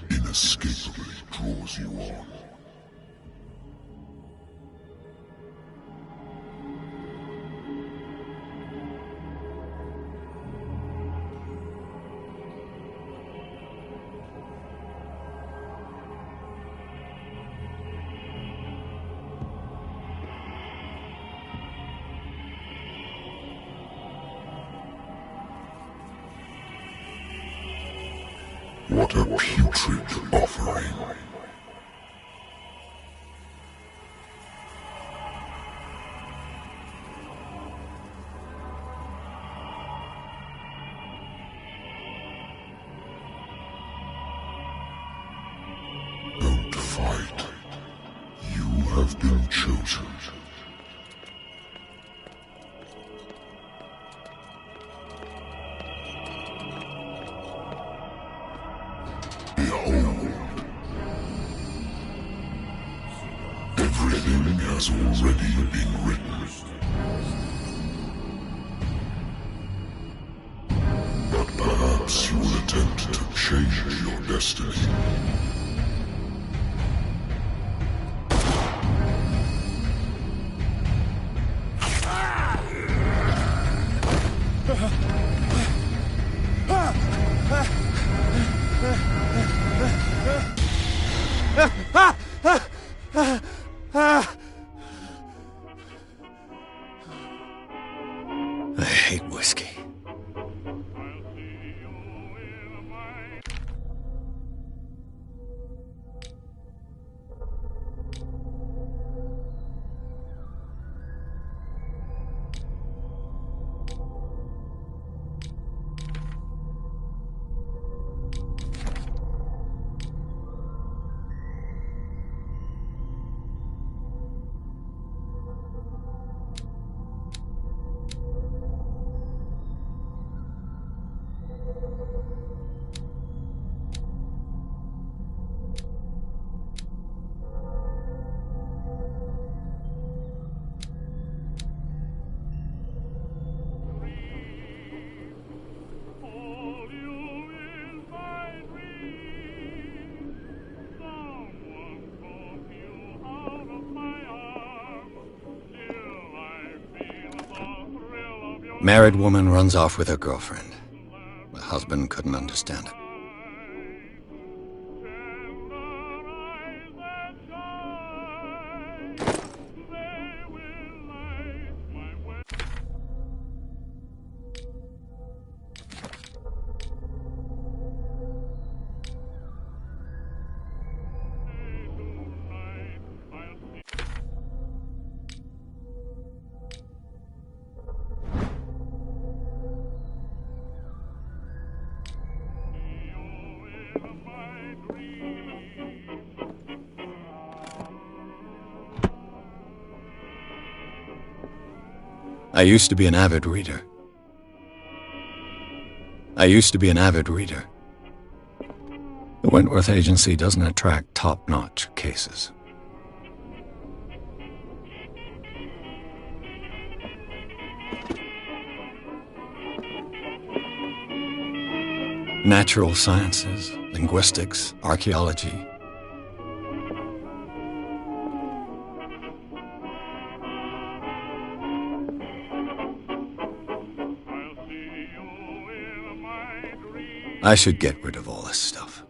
Inescapably draws you on. What a putrid offering. Don't fight. You have been chosen. Behold. Everything has already been written. But perhaps you will attempt to change your destiny. I hate whiskey. Married woman runs off with her girlfriend. The husband couldn't understand it. I used to be an avid reader. The Wentworth Agency doesn't attract top-notch cases. Natural sciences, linguistics, archaeology. I should get rid of all this stuff.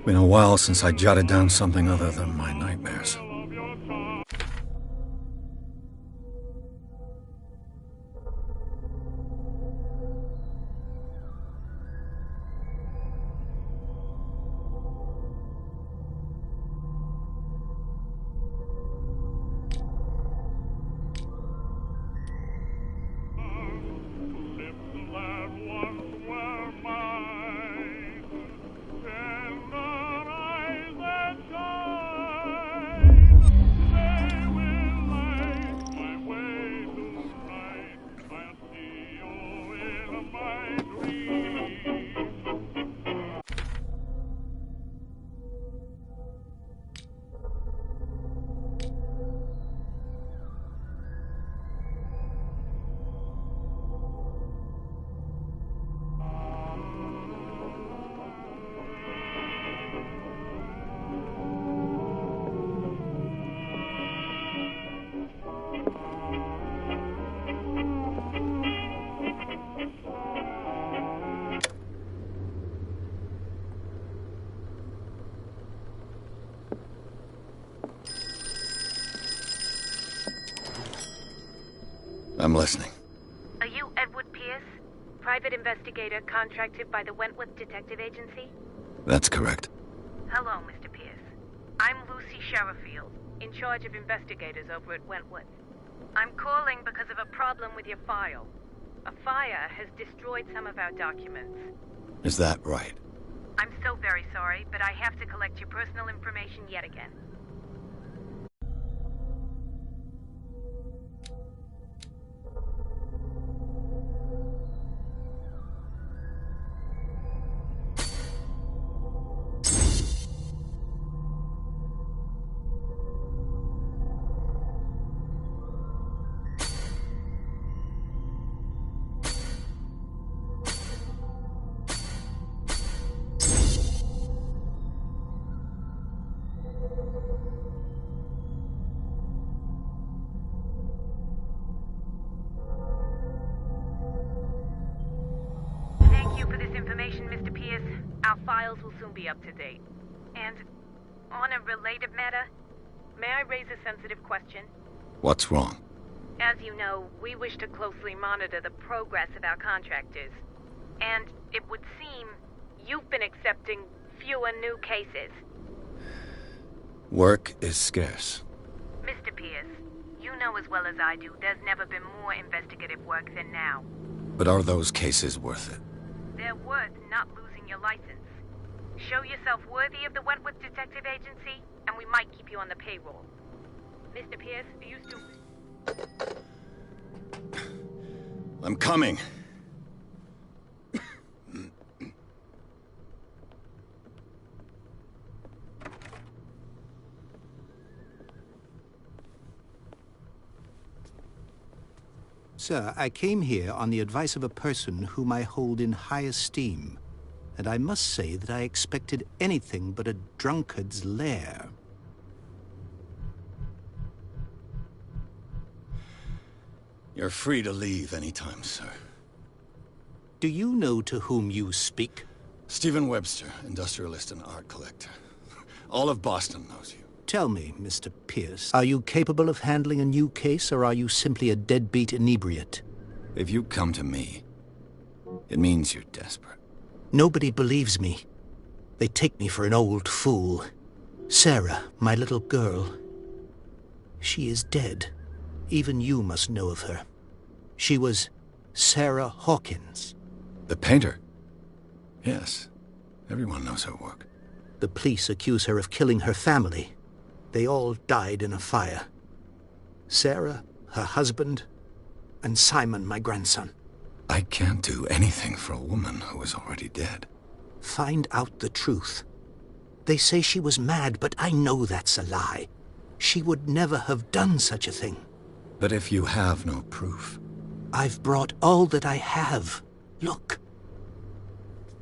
Been a while since I jotted down something other than my nightmares. I'm listening. Are you Edward Pierce, private investigator contracted by the Wentworth Detective Agency? That's correct. Hello, Mr. Pierce. I'm Lucy Sherifield, in charge of investigators over at Wentworth. I'm calling because of a problem with your file. A fire has destroyed some of our documents. Is that right? I'm so very sorry, but I have to collect your personal information yet again. Mr. Pierce, our files will soon be up to date. And on a related matter, may I raise a sensitive question? What's wrong? As you know, we wish to closely monitor the progress of our contractors. And it would seem you've been accepting fewer new cases. Work is scarce. Mr. Pierce, you know as well as I do there's never been more investigative work than now. But are those cases worth it? They're worth not losing your license. Show yourself worthy of the Wentworth Detective Agency, and we might keep you on the payroll. Mr. Pierce, are you still... I'm coming. Sir, I came here on the advice of a person whom I hold in high esteem, and I must say that I expected anything but a drunkard's lair. You're free to leave anytime, sir. Do you know to whom you speak? Stephen Webster, industrialist and art collector. All of Boston knows you. Tell me, Mr. Pierce, are you capable of handling a new case, or are you simply a deadbeat inebriate? If you come to me, it means you're desperate. Nobody believes me. They take me for an old fool. Sarah, my little girl, she is dead. Even you must know of her. She was Sarah Hawkins. The painter? Yes. Everyone knows her work. The police accuse her of killing her family. They all died in a fire. Sarah, her husband, and Simon, my grandson. I can't do anything for a woman who is already dead. Find out the truth. They say she was mad, but I know that's a lie. She would never have done such a thing. But if you have no proof... I've brought all that I have. Look.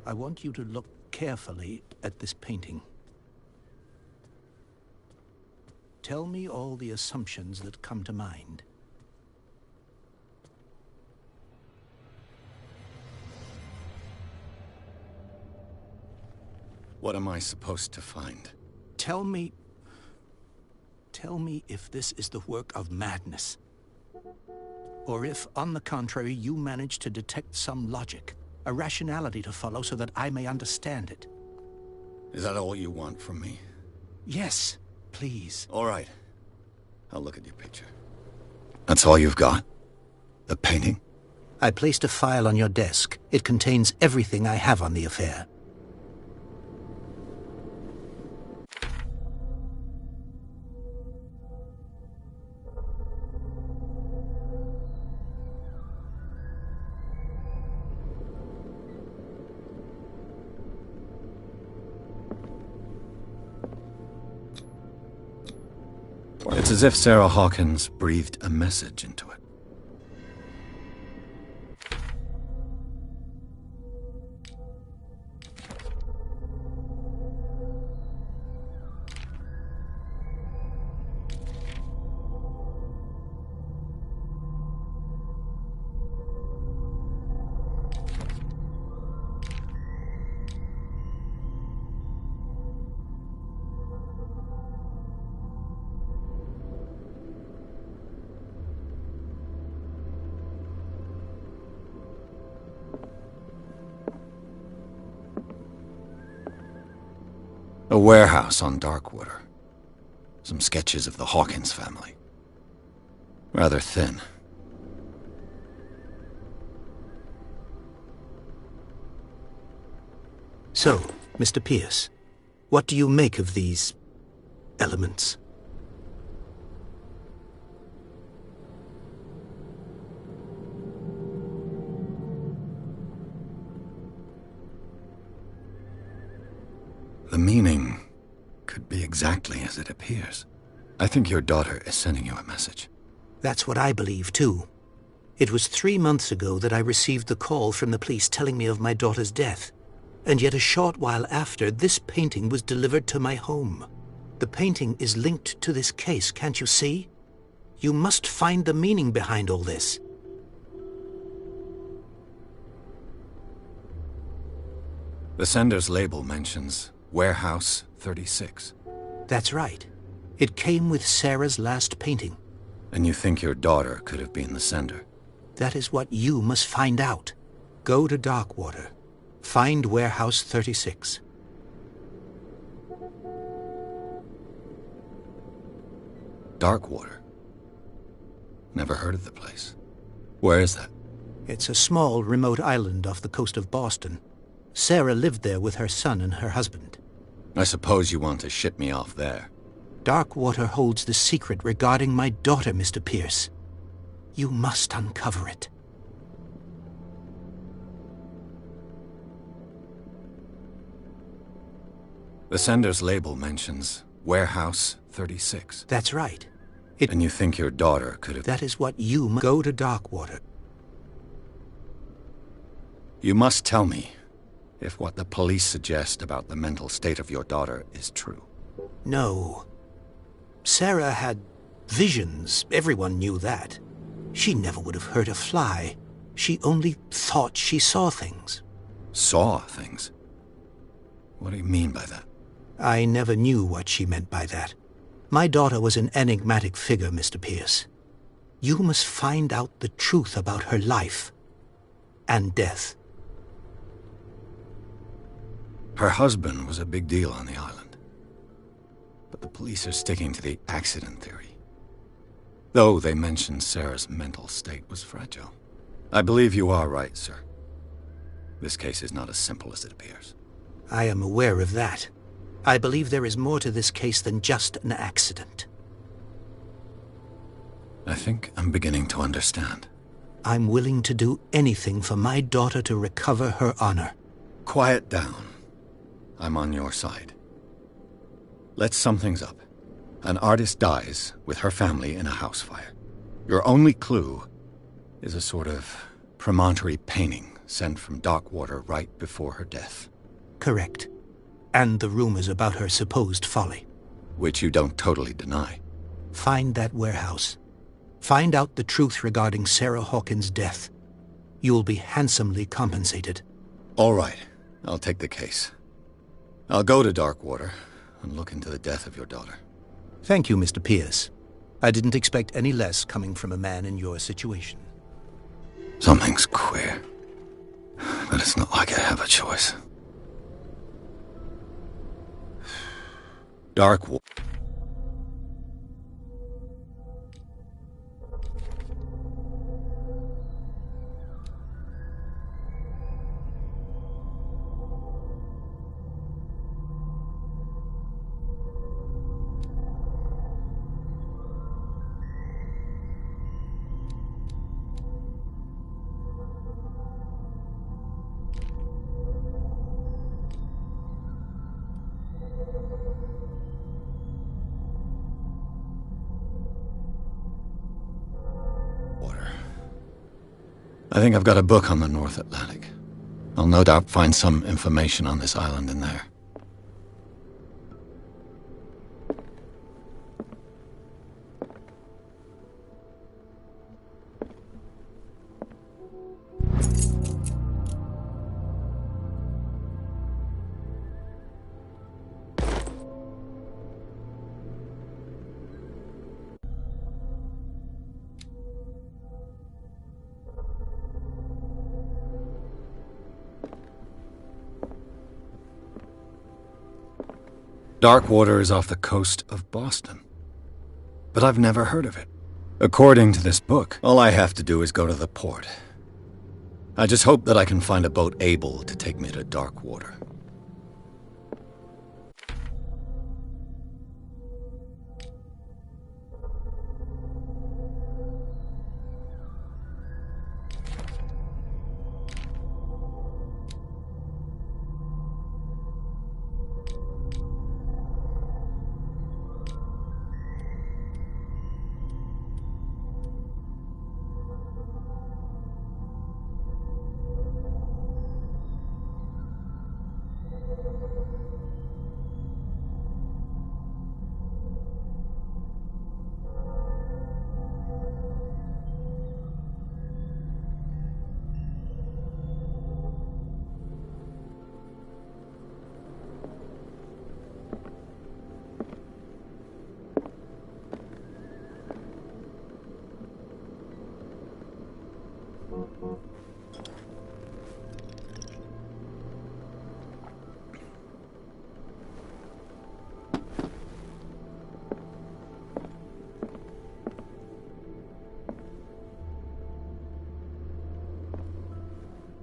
I want you to look carefully at this painting. Tell me all the assumptions that come to mind. What am I supposed to find? Tell me if this is the work of madness. Or if, on the contrary, you manage to detect some logic, a rationality to follow so that I may understand it. Is that all you want from me? Yes, please. All right. I'll look at your picture. That's all you've got? The painting? I placed a file on your desk. It contains everything I have on the affair. It's as if Sarah Hawkins breathed a message into it. A warehouse on Darkwater. Some sketches of the Hawkins family. Rather thin. So, Mr. Pierce, what do you make of these elements? The meaning could be exactly as it appears. I think your daughter is sending you a message. That's what I believe, too. It was 3 months ago that I received the call from the police telling me of my daughter's death. And yet a short while after, this painting was delivered to my home. The painting is linked to this case, can't you see? You must find the meaning behind all this. The sender's label mentions Warehouse 36. That's right. It came with Sarah's last painting. And you think your daughter could have been the sender? That is what you must find out. Go to Darkwater. Find Warehouse 36. Darkwater? Never heard of the place. Where is that? It's a small, remote island off the coast of Boston. Sarah lived there with her son and her husband. I suppose you want to ship me off there. Darkwater holds the secret regarding my daughter, Mr. Pierce. You must uncover it. The sender's label mentions Warehouse 36. That's right. And you think your daughter could have... That is what you must... Go to Darkwater. You must tell me if what the police suggest about the mental state of your daughter is true. No. Sarah had visions. Everyone knew that. She never would have hurt a fly. She only thought she saw things. Saw things? What do you mean by that? I never knew what she meant by that. My daughter was an enigmatic figure, Mr. Pierce. You must find out the truth about her life and death. Her husband was a big deal on the island. But the police are sticking to the accident theory. Though they mentioned Sarah's mental state was fragile. I believe you are right, sir. This case is not as simple as it appears. I am aware of that. I believe there is more to this case than just an accident. I think I'm beginning to understand. I'm willing to do anything for my daughter to recover her honor. Quiet down. I'm on your side. Let's sum things up. An artist dies with her family in a house fire. Your only clue is a sort of promontory painting sent from Darkwater right before her death. Correct. And the rumors about her supposed folly. Which you don't totally deny. Find that warehouse. Find out the truth regarding Sarah Hawkins' death. You will be handsomely compensated. All right, I'll take the case. I'll go to Darkwater and look into the death of your daughter. Thank you, Mr. Pierce. I didn't expect any less coming from a man in your situation. Something's queer. But it's not like I have a choice. Darkwater. I think I've got a book on the North Atlantic. I'll no doubt find some information on this island in there. Darkwater is off the coast of Boston. But I've never heard of it. According to this book, all I have to do is go to the port. I just hope that I can find a boat able to take me to Darkwater.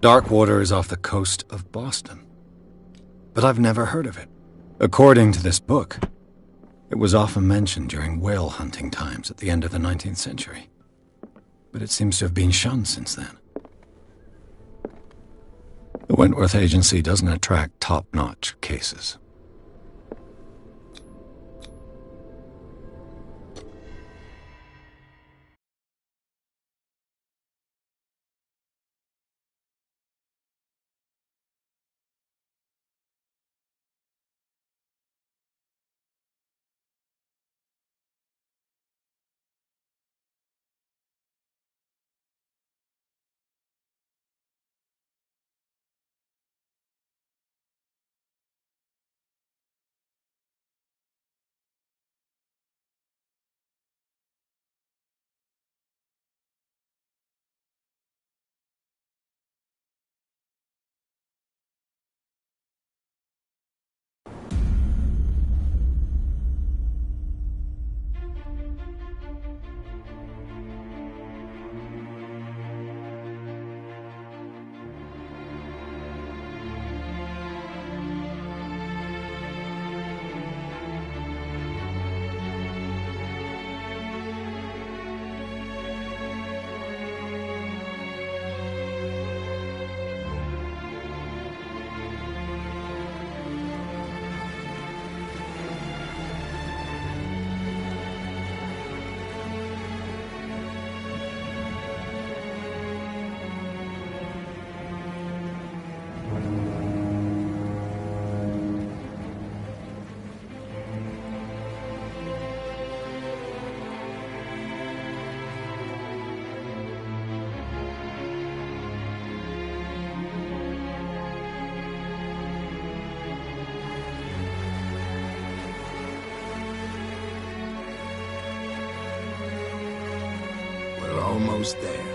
Darkwater is off the coast of Boston. But I've never heard of it. According to this book, it was often mentioned during whale hunting times at the end of the 19th century. But it seems to have been shunned since then. The Wentworth Agency doesn't attract top-notch cases. almost there.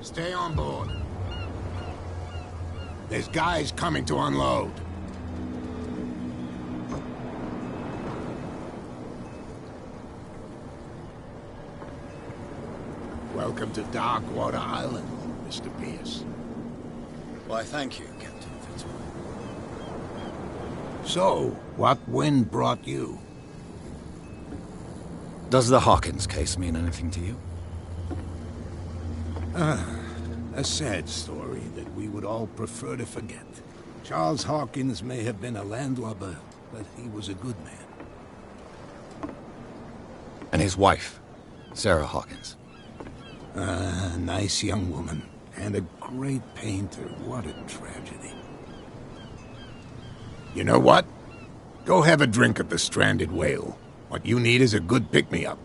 Stay on board. There's guys coming to unload. Welcome to Darkwater Island, Mr. Pierce. Why, thank you, Captain Fitzroy. So, what wind brought you? Does the Hawkins case mean anything to you? A sad story that we would all prefer to forget. Charles Hawkins may have been a landlubber, but he was a good man. And his wife, Sarah Hawkins. A nice young woman, and a great painter. What a tragedy. You know what? Go have a drink at the Stranded Whale. What you need is a good pick-me-up.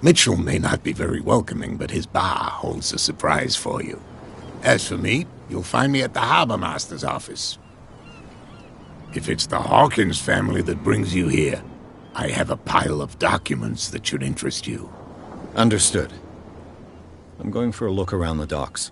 Mitchell may not be very welcoming, but his bar holds a surprise for you. As for me, you'll find me at the Harbor Master's office. If it's the Hawkins family that brings you here, I have a pile of documents that should interest you. Understood. I'm going for a look around the docks.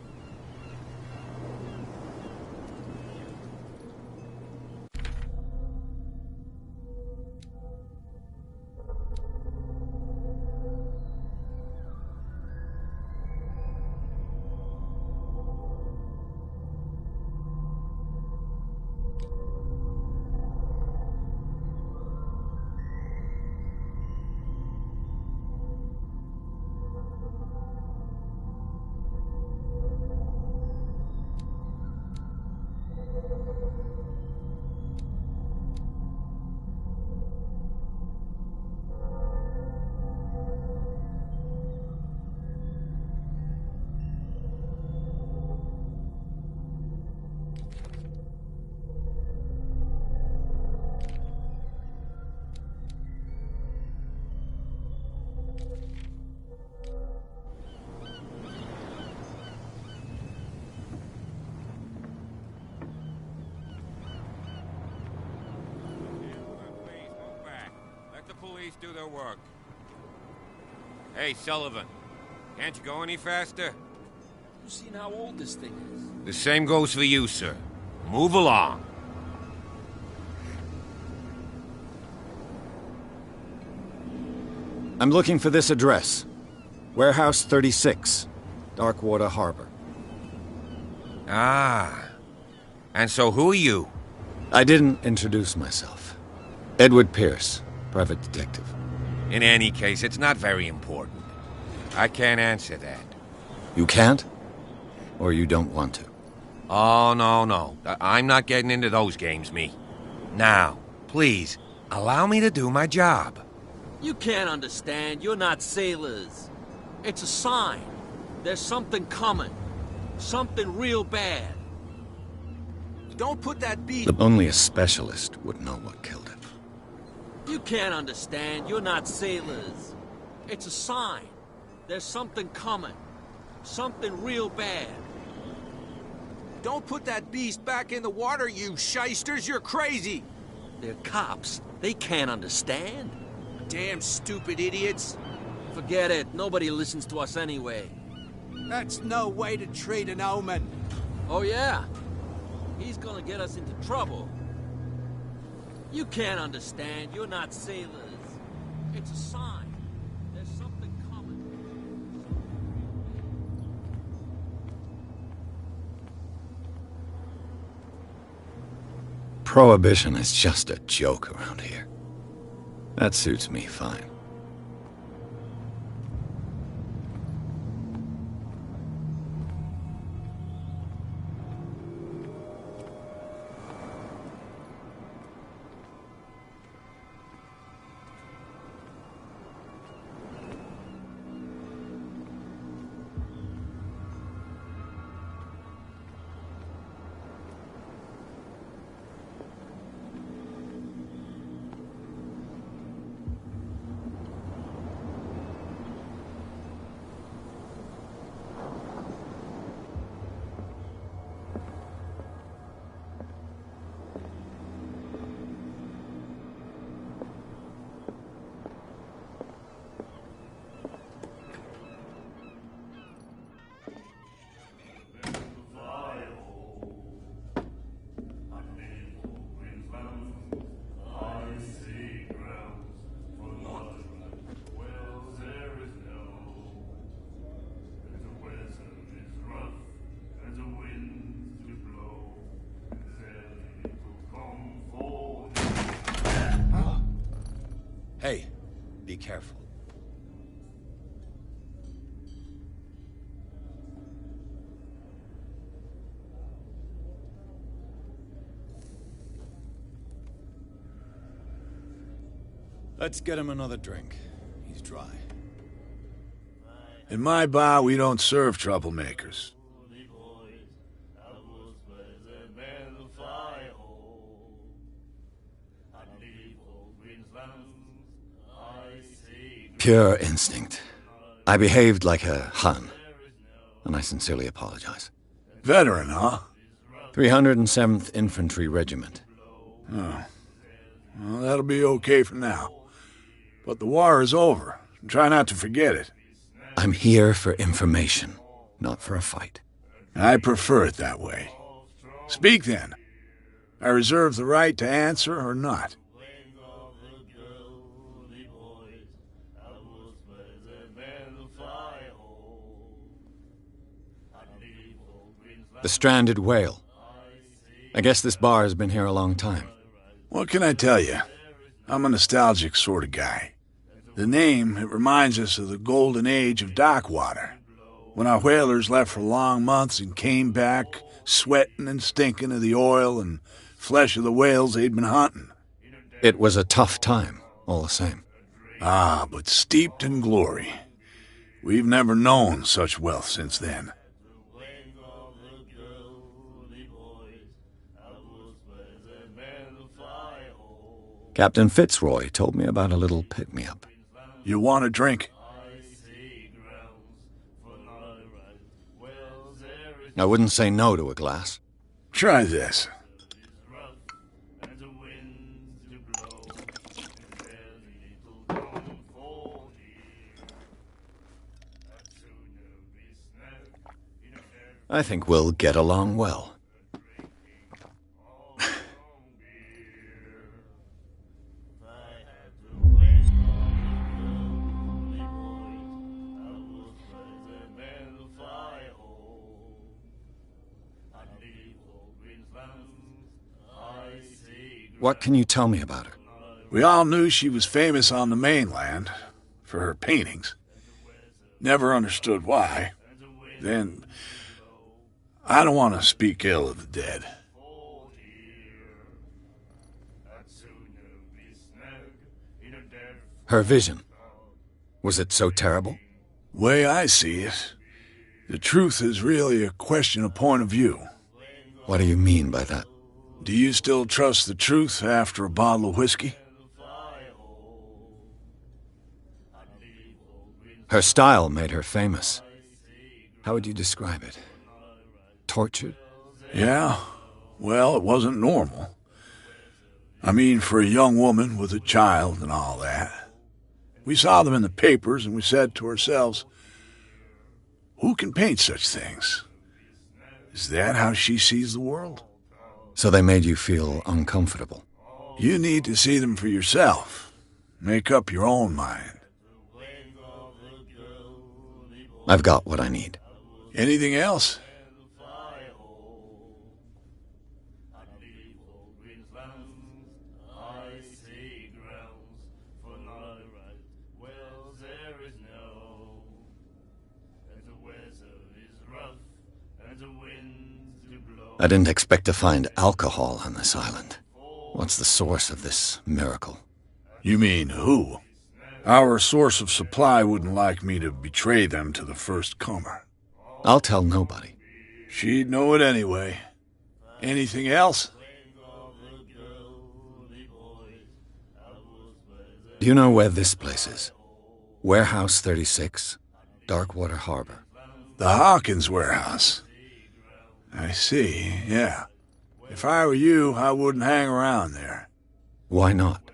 Do their work. Hey, Sullivan. Can't you go any faster? You seen how old this thing is? The same goes for you, sir. Move along. I'm looking for this address. Warehouse 36, Darkwater Harbor. Ah. And so who are you? I didn't introduce myself. Edward Pierce, private detective. In any case, it's not very important. I can't answer that. You can't? Or you don't want to? Oh, no. I'm not getting into those games, me. Now, please, allow me to do my job. You can't understand. You're not sailors. It's a sign. There's something coming. Something real bad. Don't put that beat... Only a specialist would know what killed him. You can't understand. You're not sailors. It's a sign. There's something coming. Something real bad. Don't put that beast back in the water, you shysters. You're crazy. They're cops. They can't understand. Damn stupid idiots. Forget it. Nobody listens to us anyway. That's no way to treat an omen. Oh, yeah? He's gonna get us into trouble. You can't understand. You're not sailors. It's a sign. There's something coming. Prohibition is just a joke around here. That suits me fine. Hey, be careful. Let's get him another drink. He's dry. In my bar, we don't serve troublemakers. Pure instinct. I behaved like a Hun, and I sincerely apologize. Veteran, huh? 307th Infantry Regiment. Oh. Well, that'll be okay for now. But the war is over. Try not to forget it. I'm here for information, not for a fight. I prefer it that way. Speak then. I reserve the right to answer or not. The stranded whale. I guess this bar has been here a long time. What can I tell you? I'm a nostalgic sort of guy. The name, it reminds us of the golden age of dockwater, when our whalers left for long months and came back sweating and stinking of the oil and flesh of the whales they'd been hunting. It was a tough time, all the same. Ah, but steeped in glory. We've never known such wealth since then. Captain Fitzroy told me about a little pick-me-up. You want a drink? I wouldn't say no to a glass. Try this. I think we'll get along well. What can you tell me about her? We all knew she was famous on the mainland for her paintings. Never understood why. Then, I don't want to speak ill of the dead. Her vision. Was it so terrible? Way I see it, the truth is really a question of point of view. What do you mean by that? Do you still trust the truth after a bottle of whiskey? Her style made her famous. How would you describe it? Tortured? Yeah. Well, it wasn't normal. I mean, for a young woman with a child and all that. We saw them in the papers and we said to ourselves, who can paint such things? Is that how she sees the world? So they made you feel uncomfortable? You need to see them for yourself. Make up your own mind. I've got what I need. Anything else? I didn't expect to find alcohol on this island. What's the source of this miracle? You mean who? Our source of supply wouldn't like me to betray them to the first comer. I'll tell nobody. She'd know it anyway. Anything else? Do you know where this place is? Warehouse 36, Darkwater Harbor. The Hawkins warehouse. I see, yeah. If I were you, I wouldn't hang around there. Why not?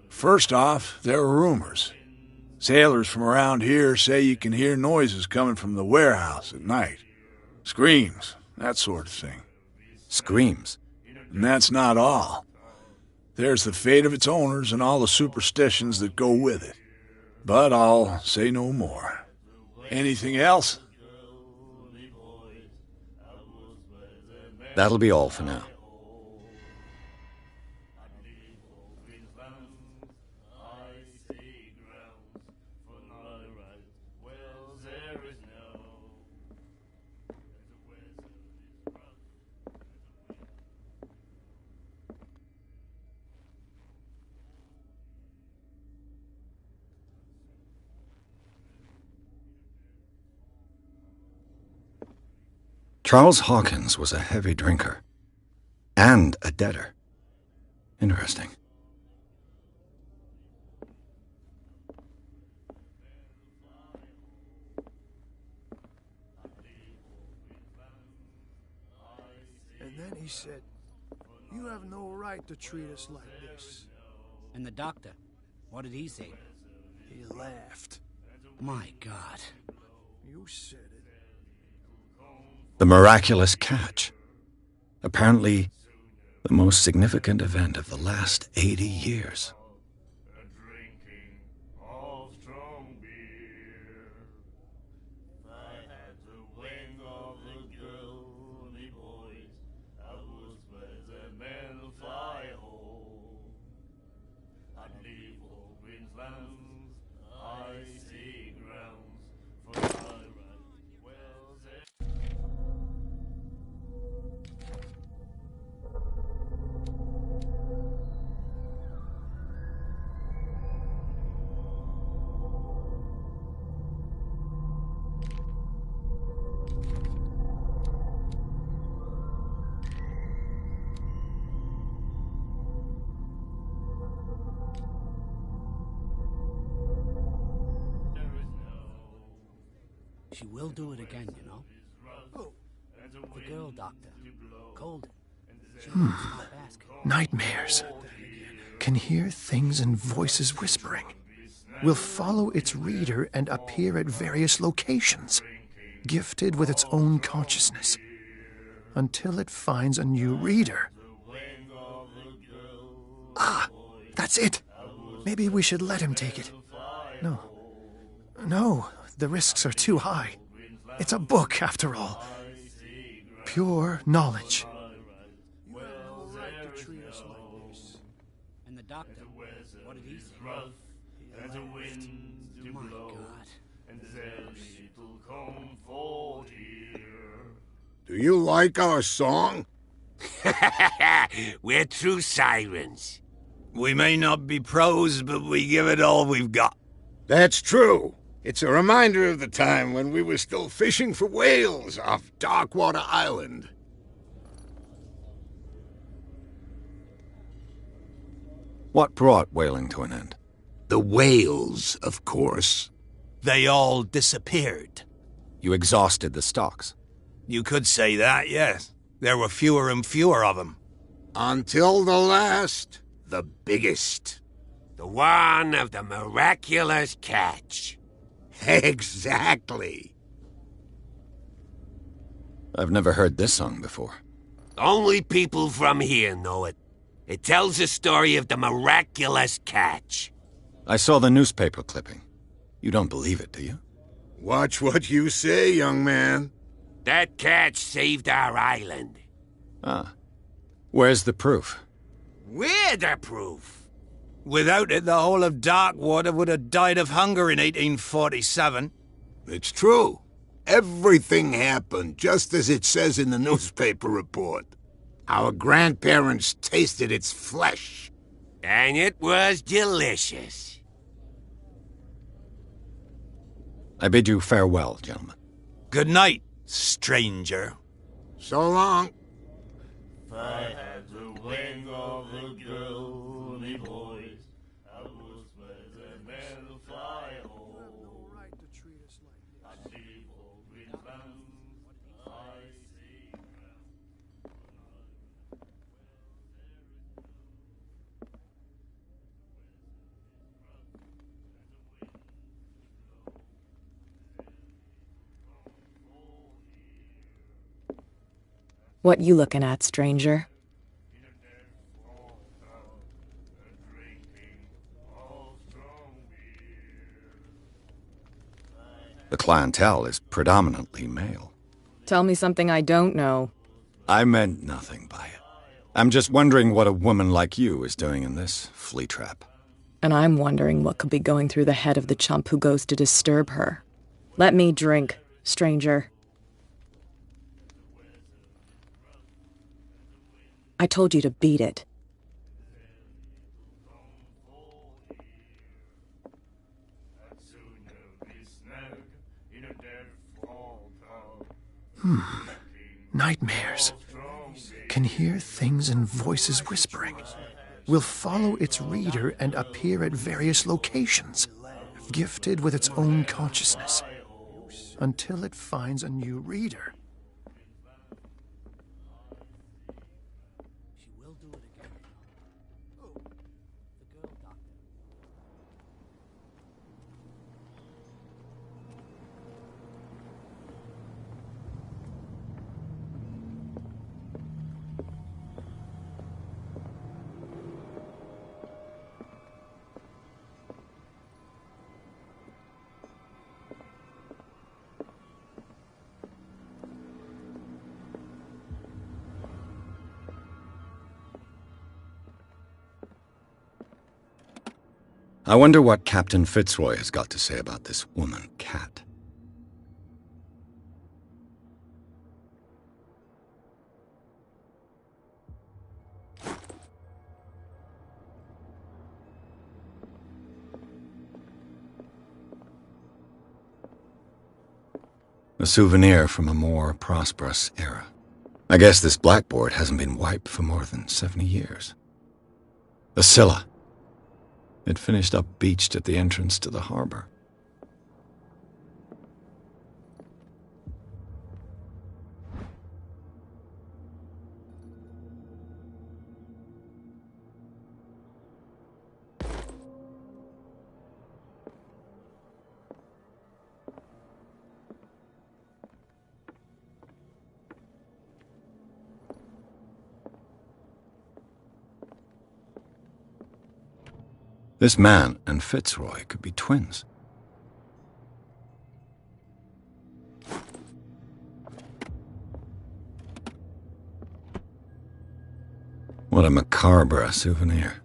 First off, there are rumors. Sailors from around here say you can hear noises coming from the warehouse at night. Screams, that sort of thing. Screams? And that's not all. There's the fate of its owners and all the superstitions that go with it. But I'll say no more. Anything else? That'll be all for now. Charles Hawkins was a heavy drinker. And a debtor. Interesting. And then he said, "You have no right to treat us like this." And the doctor, what did he say? He laughed. My God. You said it. The miraculous catch. Apparently, the most significant event of the last 80 years. She will do it again, you know. The girl doctor. Colden. Stop asking. Nightmares. Can hear things and voices whispering. Will follow its reader and appear at various locations, gifted with its own consciousness, until it finds a new reader. Ah, that's it. Maybe we should let him take it. No, the risks are too high. It's a book, after all. Pure knowledge. And the doctor, what did he say? My God. Do you like our song? We're true sirens. We may not be pros, but we give it all we've got. That's true. It's a reminder of the time when we were still fishing for whales off Darkwater Island. What brought whaling to an end? The whales, of course. They all disappeared. You exhausted the stocks. You could say that, yes. There were fewer and fewer of them. Until the last, the biggest. The one of the miraculous catch. Exactly. I've never heard this song before. Only people from here know it. It tells the story of the miraculous catch. I saw the newspaper clipping. You don't believe it, do you? Watch what you say, young man. That catch saved our island. Ah. Where's the proof? We're the proof. Without it, the whole of Darkwater would have died of hunger in 1847. It's true. Everything happened just as it says in the newspaper report. Our grandparents tasted its flesh. And it was delicious. I bid you farewell, gentlemen. Good night, stranger. So long. If I had the wing of a girly voice, I would spread a metal fly hole. I see all green bands, I see. What you looking at, stranger? The clientele is predominantly male. Tell me something I don't know. I meant nothing by it. I'm just wondering what a woman like you is doing in this flea trap. And I'm wondering what could be going through the head of the chump who goes to disturb her. Let me drink, stranger. I told you to beat it. Nightmares. Can hear things and voices whispering. Will follow its reader and appear at various locations, gifted with its own consciousness, until it finds a new reader. I wonder what Captain Fitzroy has got to say about this woman cat. A souvenir from a more prosperous era. I guess this blackboard hasn't been wiped for more than 70 years. A Scylla. It finished up beached at the entrance to the harbor. This man and Fitzroy could be twins. What a macabre souvenir.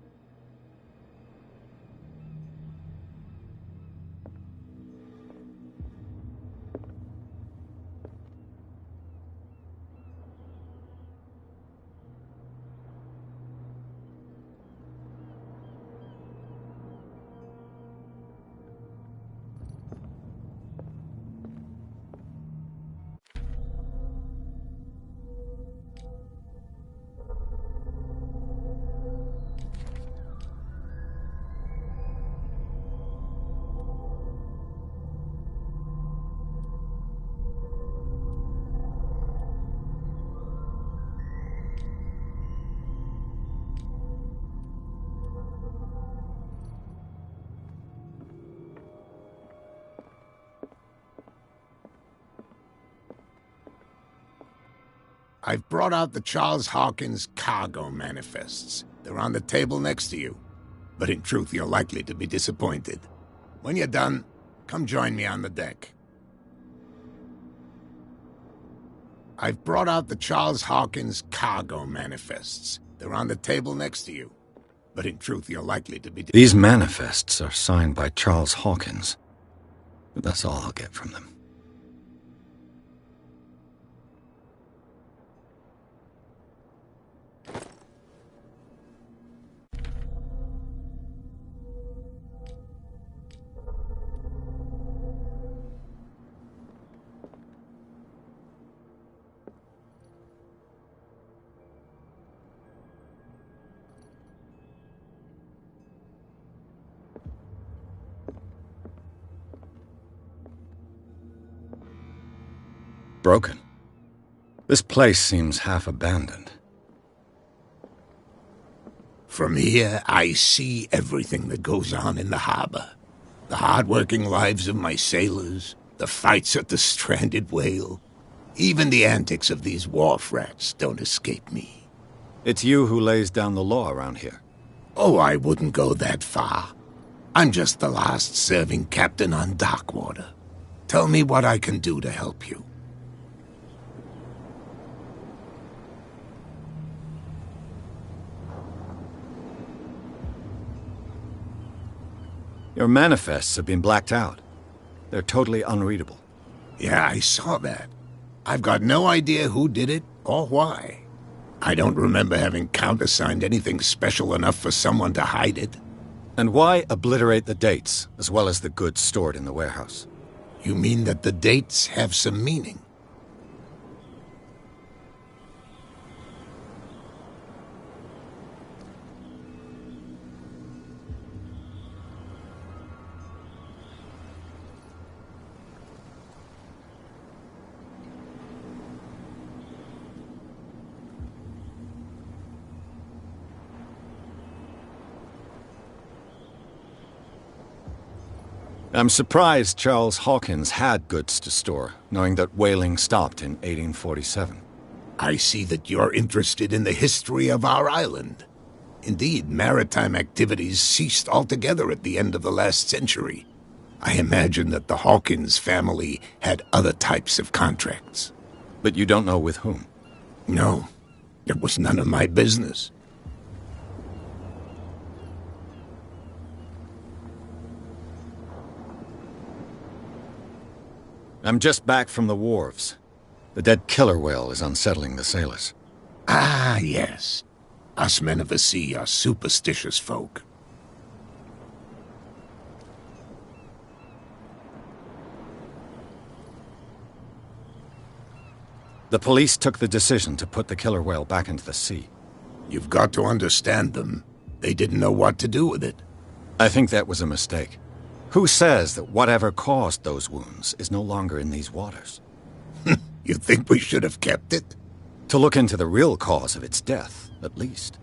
I've brought out the Charles Hawkins cargo manifests. They're on the table next to you. But in truth, you're likely to be disappointed. When you're done, come join me on the deck. I've brought out the Charles Hawkins cargo manifests. They're on the table next to you. But in truth, you're likely to be... These manifests are signed by Charles Hawkins. But that's all I'll get from them. broken. This place seems half abandoned. From here, I see everything that goes on in the harbor. The hard-working lives of my sailors, the fights at the stranded whale. Even the antics of these wharf rats don't escape me. It's you who lays down the law around here. Oh, I wouldn't go that far. I'm just the last serving captain on Darkwater. Tell me what I can do to help you. Your manifests have been blacked out. They're totally unreadable. Yeah, I saw that. I've got no idea who did it or why. I don't remember having countersigned anything special enough for someone to hide it. And why obliterate the dates, as well as the goods stored in the warehouse? You mean that the dates have some meaning? I'm surprised Charles Hawkins had goods to store, knowing that whaling stopped in 1847. I see that you're interested in the history of our island. Indeed, maritime activities ceased altogether at the end of the last century. I imagine that the Hawkins family had other types of contracts. But you don't know with whom? No, it was none of my business. I'm just back from the wharves. The dead killer whale is unsettling the sailors. Ah, yes. Us men of the sea are superstitious folk. The police took the decision to put the killer whale back into the sea. You've got to understand them. They didn't know what to do with it. I think that was a mistake. Who says that whatever caused those wounds is no longer in these waters? You think we should have kept it? To look into the real cause of its death, at least.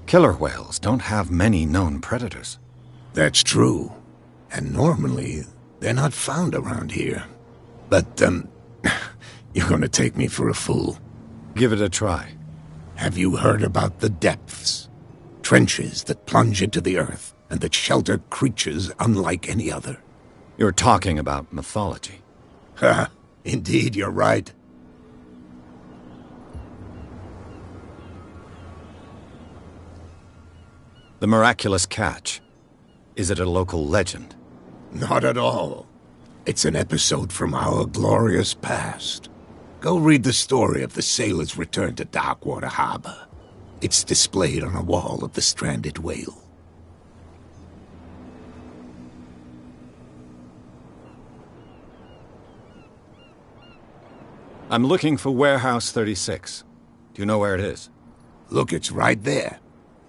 Killer whales don't have many known predators. That's true. And normally, they're not found around here. But, you're gonna take me for a fool. Give it a try. Have you heard about the depths? Trenches that plunge into the earth, and that shelter creatures unlike any other. You're talking about mythology. Ha! Indeed, you're right. The miraculous catch. Is it a local legend? Not at all. It's an episode from our glorious past. Go read the story of the sailor's return to Darkwater Harbor. It's displayed on a wall of the stranded whale. I'm looking for Warehouse 36. Do you know where it is? Look, it's right there.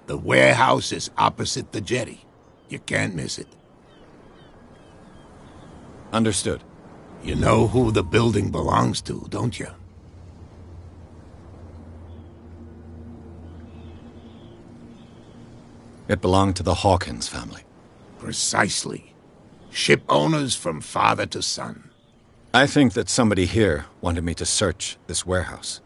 The warehouse is opposite the jetty. You can't miss it. Understood. You know who the building belongs to, don't you? It belonged to the Hawkins family. Precisely. Ship owners from father to son. I think that somebody here wanted me to search this warehouse.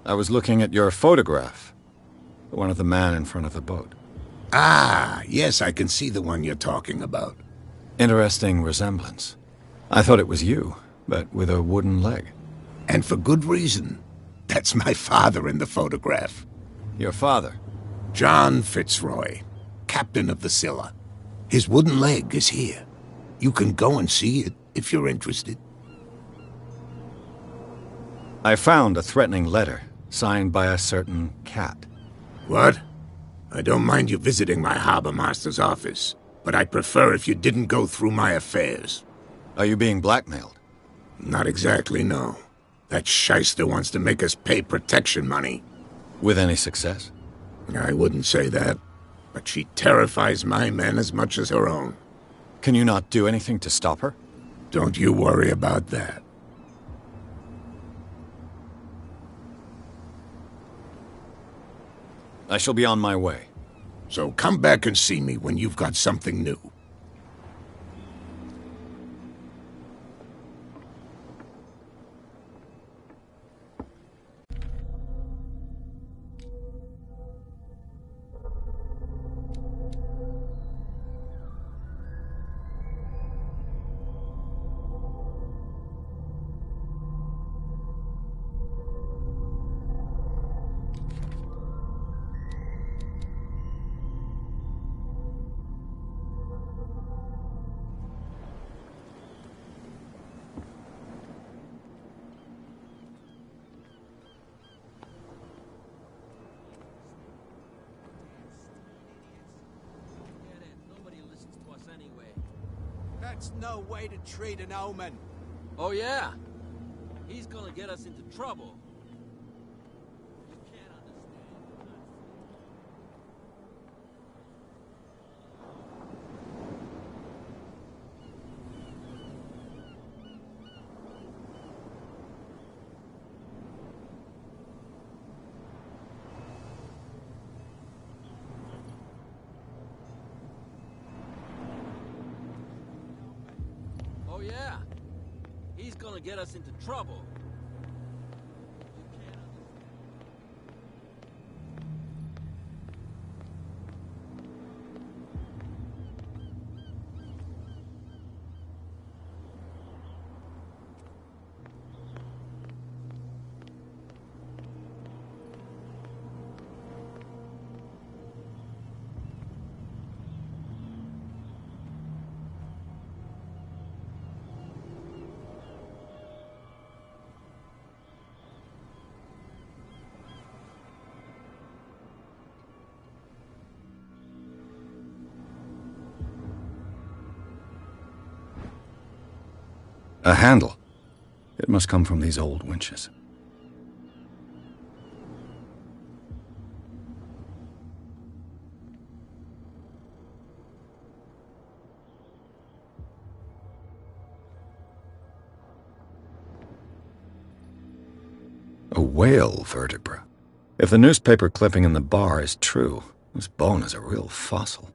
I was looking at your photograph. The one of the man in front of the boat. Ah, yes, I can see the one you're talking about. Interesting resemblance. I thought it was you, but with a wooden leg. And for good reason. That's my father in the photograph. Your father? John Fitzroy, captain of the Scylla. His wooden leg is here. You can go and see it if you're interested. I found a threatening letter, signed by a certain cat. What? I don't mind you visiting my harbor master's office, but I'd prefer if you didn't go through my affairs. Are you being blackmailed? Not exactly, no. That shyster wants to make us pay protection money. With any success? I wouldn't say that, but she terrifies my men as much as her own. Can you not do anything to stop her? Don't you worry about that. I shall be on my way. So come back and see me when you've got something new. That's no way to treat an omen. Oh, yeah? He's gonna get us into trouble. You can't understand. Oh, yeah? He's gonna get us into trouble. You can't understand. A handle. It must come from these old winches. A whale vertebra. If the newspaper clipping in the bar is true, this bone is a real fossil.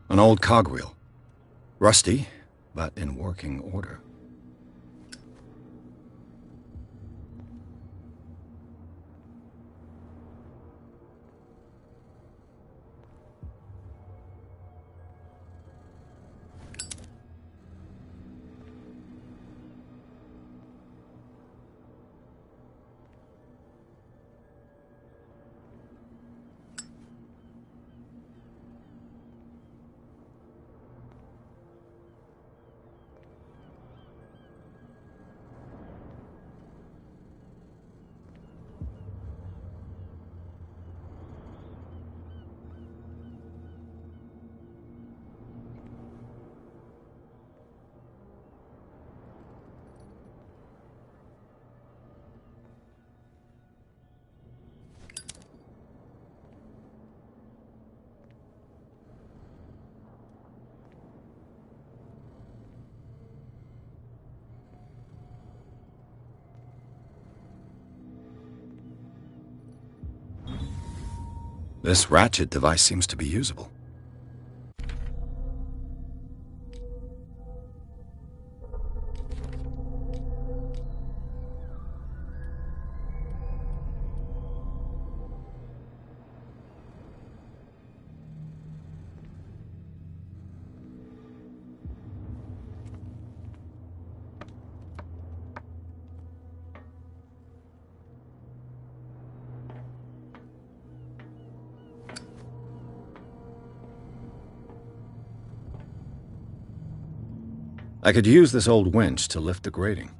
An old cogwheel. Rusty, but in working order. This ratchet device seems to be usable. I could use this old winch to lift the grating.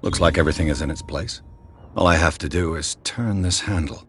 Looks like everything is in its place. All I have to do is turn this handle.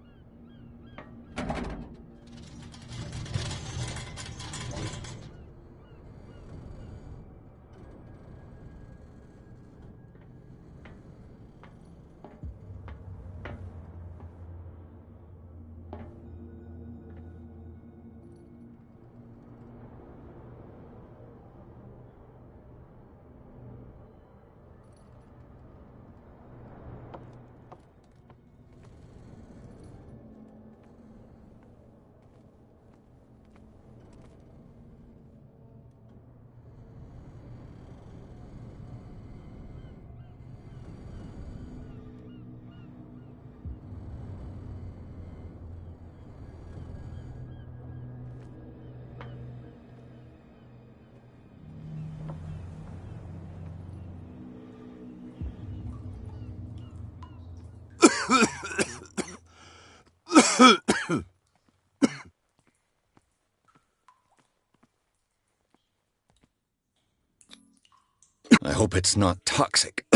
I hope it's not toxic.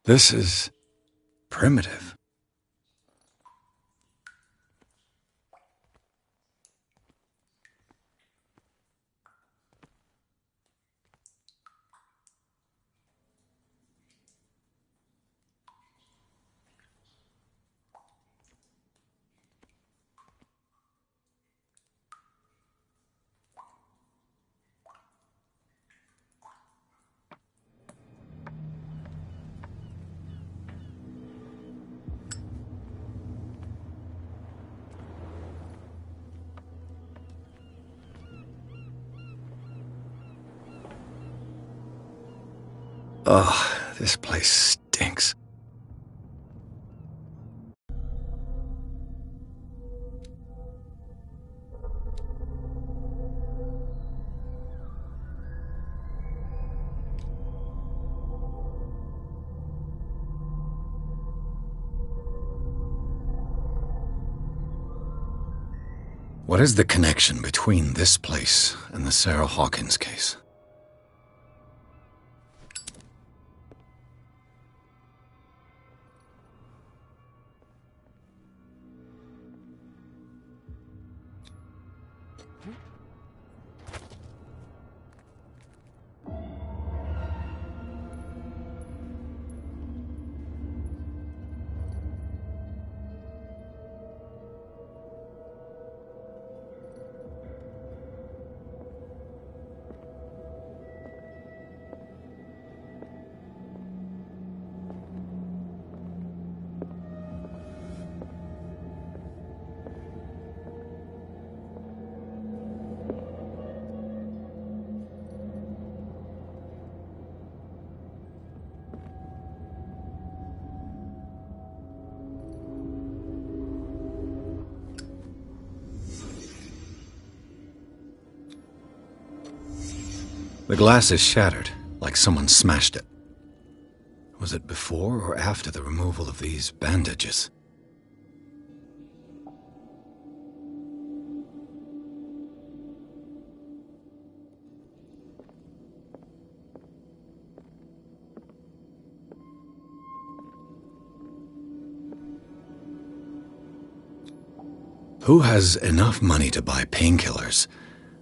This is primitive. Oh, this place stinks. What is the connection between this place and the Sarah Hawkins case? The glass is shattered, like someone smashed it. Was it before or after the removal of these bandages? Who has enough money to buy painkillers,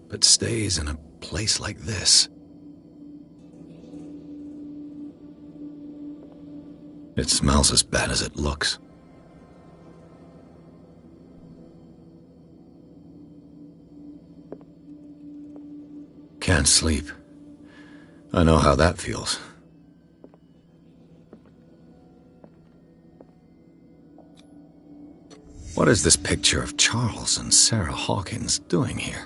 but stays in a place like this? It smells as bad as it looks. Can't sleep. I know how that feels. What is this picture of Charles and Sarah Hawkins doing here?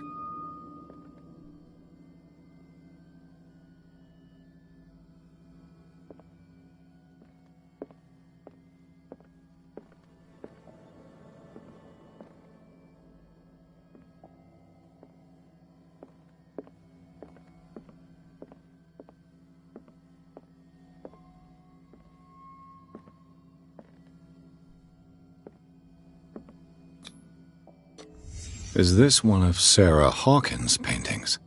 Is this one of Sarah Hawkins' paintings?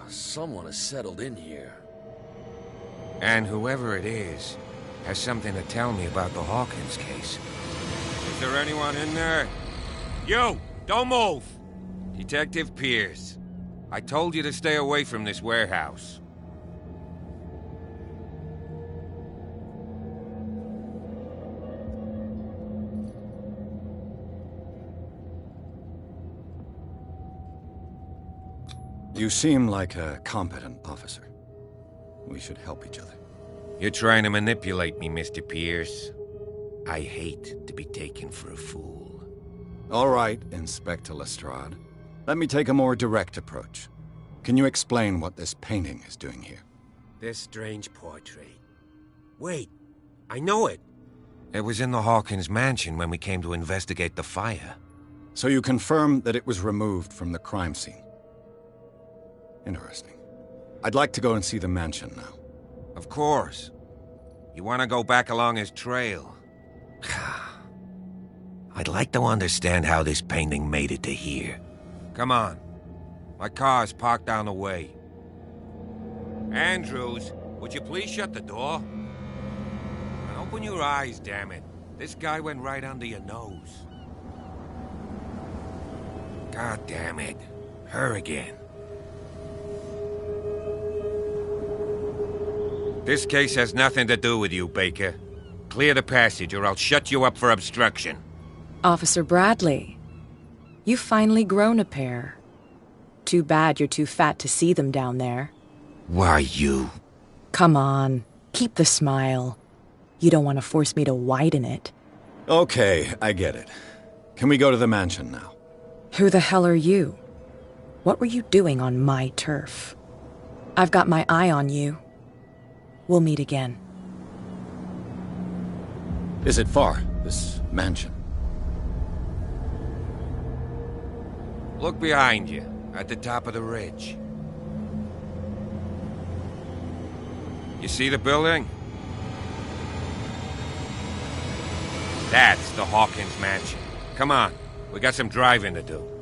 Someone has settled in here. And whoever it is has something to tell me about the Hawkins case. Is there anyone in there? You! Don't move! Detective Pierce. I told you to stay away from this warehouse. You seem like a competent officer. We should help each other. You're trying to manipulate me, Mr. Pierce. I hate to be taken for a fool. All right, Inspector Lestrade. Let me take a more direct approach. Can you explain what this painting is doing here? This strange portrait. Wait, I know it. It was in the Hawkins mansion when we came to investigate the fire. So you confirm that it was removed from the crime scene? Interesting. I'd like to go and see the mansion now. Of course. You want to go back along his trail? I'd like to understand how this painting made it to here. Come on. My car's parked down the way. Andrews, would you please shut the door? And open your eyes, damn it. This guy went right under your nose. God damn it. Her again. This case has nothing to do with you, Baker. Clear the passage or I'll shut you up for obstruction. Officer Bradley, you've finally grown a pair. Too bad you're too fat to see them down there. Why, you... Come on, keep the smile. You don't want to force me to widen it. Okay, I get it. Can we go to the mansion now? Who the hell are you? What were you doing on my turf? I've got my eye on you. We'll meet again. Is it far, this mansion? Look behind you, at the top of the ridge. You see the building? That's the Hawkins mansion. Come on, we got some driving to do.